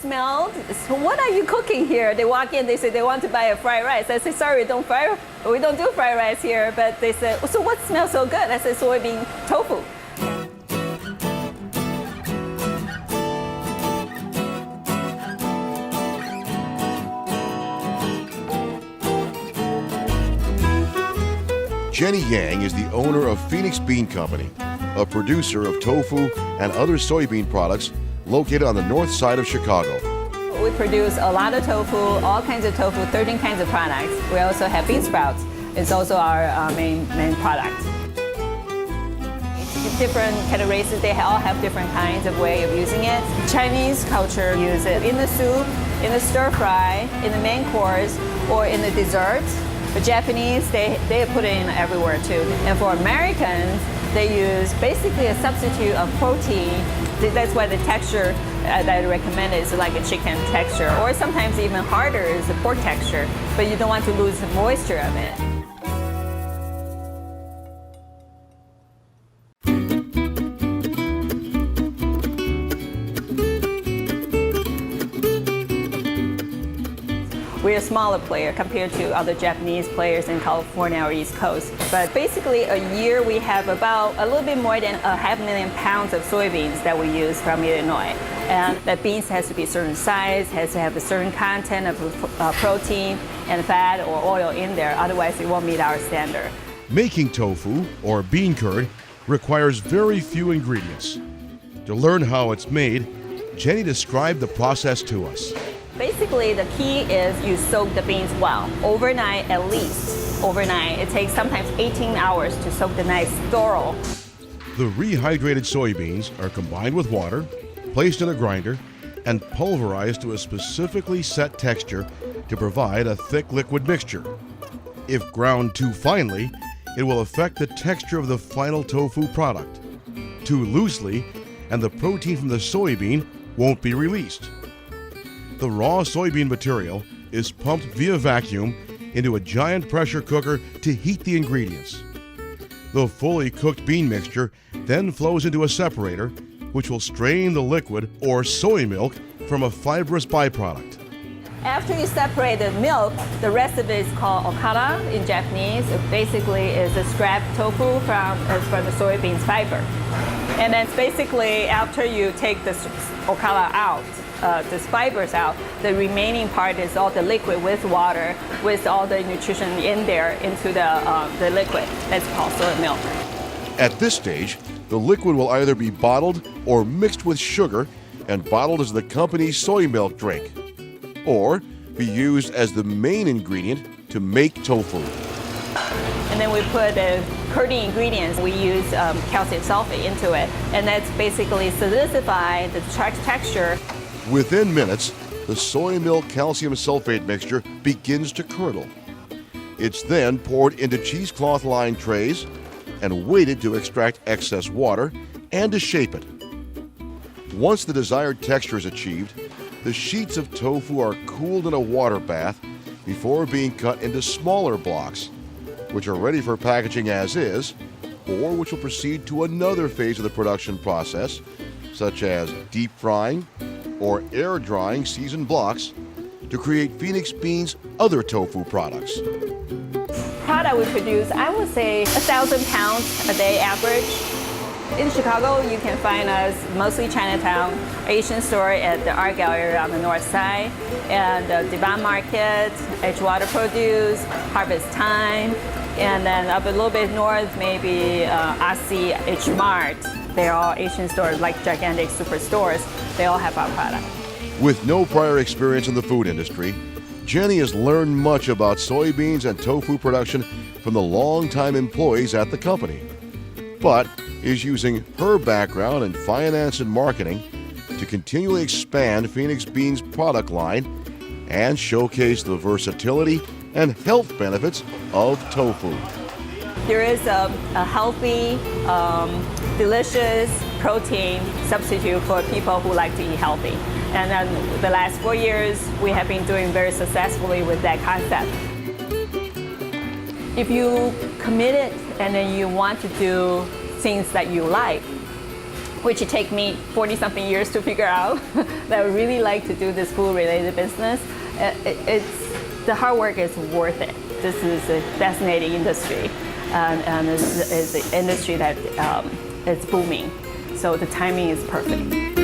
smelled. So what are you cooking here? They walk in, they say they want to buy a fried rice. I say, sorry, we don't do fried rice here. But they say, so what smells so good? I say, soybean tofu. Jenny Yang is the owner of Phoenix Bean Company, a producer of tofu and other soybean products located on the north side of Chicago. We produce a lot of tofu, all kinds of tofu, 13 kinds of products. We also have bean sprouts. It's also our main product. Different kind of races, they all have different kinds of way of using it. Chinese culture use it in the soup, in the stir fry, in the main course, or in the dessert. The Japanese, they put it in everywhere too. And for Americans, they use basically a substitute of protein. That's why the texture that I recommend is like a chicken texture, or sometimes even harder is a pork texture, but you don't want to lose the moisture of it. We're a smaller player compared to other Japanese players in California or East Coast. But basically a year we have about a little bit more than 500,000 pounds of soybeans that we use from Illinois. And the beans has to be a certain size, has to have a certain content of protein and fat or oil in there, otherwise it won't meet our standard. Making tofu, or bean curd, requires very few ingredients. To learn how it's made, Jenny described the process to us. Basically, the key is you soak the beans well, overnight at least. Overnight, it takes sometimes 18 hours to soak the nice thorough. The rehydrated soybeans are combined with water, placed in a grinder, and pulverized to a specifically set texture to provide a thick liquid mixture. If ground too finely, it will affect the texture of the final tofu product. Too loosely, and the protein from the soybean won't be released. The raw soybean material is pumped via vacuum into a giant pressure cooker to heat the ingredients. The fully cooked bean mixture then flows into a separator, which will strain the liquid or soy milk from a fibrous byproduct. After you separate the milk, the rest of it is called okara in Japanese. It basically is a scrap tofu from the soybeans fiber. And then basically after you take this okara out, the fibers out, the remaining part is all the liquid with water, with all the nutrition in there into the liquid. That's called soy milk. At this stage, the liquid will either be bottled or mixed with sugar and bottled as the company's soy milk drink, or be used as the main ingredient to make tofu. And then we put the curdy ingredients. We use calcium sulfate into it, and that's basically solidify the texture. Within minutes, the soy milk calcium sulfate mixture begins to curdle. It's then poured into cheesecloth-lined trays and weighted to extract excess water and to shape it. Once the desired texture is achieved, the sheets of tofu are cooled in a water bath before being cut into smaller blocks, which are ready for packaging as is, or which will proceed to another phase of the production process, such as deep frying or air drying seasoned blocks to create Phoenix Bean's other tofu products. Product we produce, I would say 1,000 pounds a day average. In Chicago, you can find us mostly Chinatown, Asian store at the Art Gallery on the north side, and the Devon Market, Edgewater Produce, Harvest Time, and then up a little bit north, maybe Asi H Mart. They're all Asian stores, like gigantic superstores. They all have our product. With no prior experience in the food industry, Jenny has learned much about soybeans and tofu production from the longtime employees at the company, but is using her background in finance and marketing to continually expand Phoenix Bean's product line and showcase the versatility and health benefits of tofu. There is a healthy, delicious protein substitute for people who like to eat healthy. And then the last 4 years, we have been doing very successfully with that concept. If you commit it and then you want to do things that you like, which it take me 40-something years to figure out that I really like to do this food-related business. The hard work is worth it. This is a fascinating industry, and it's an industry that is booming. So the timing is perfect.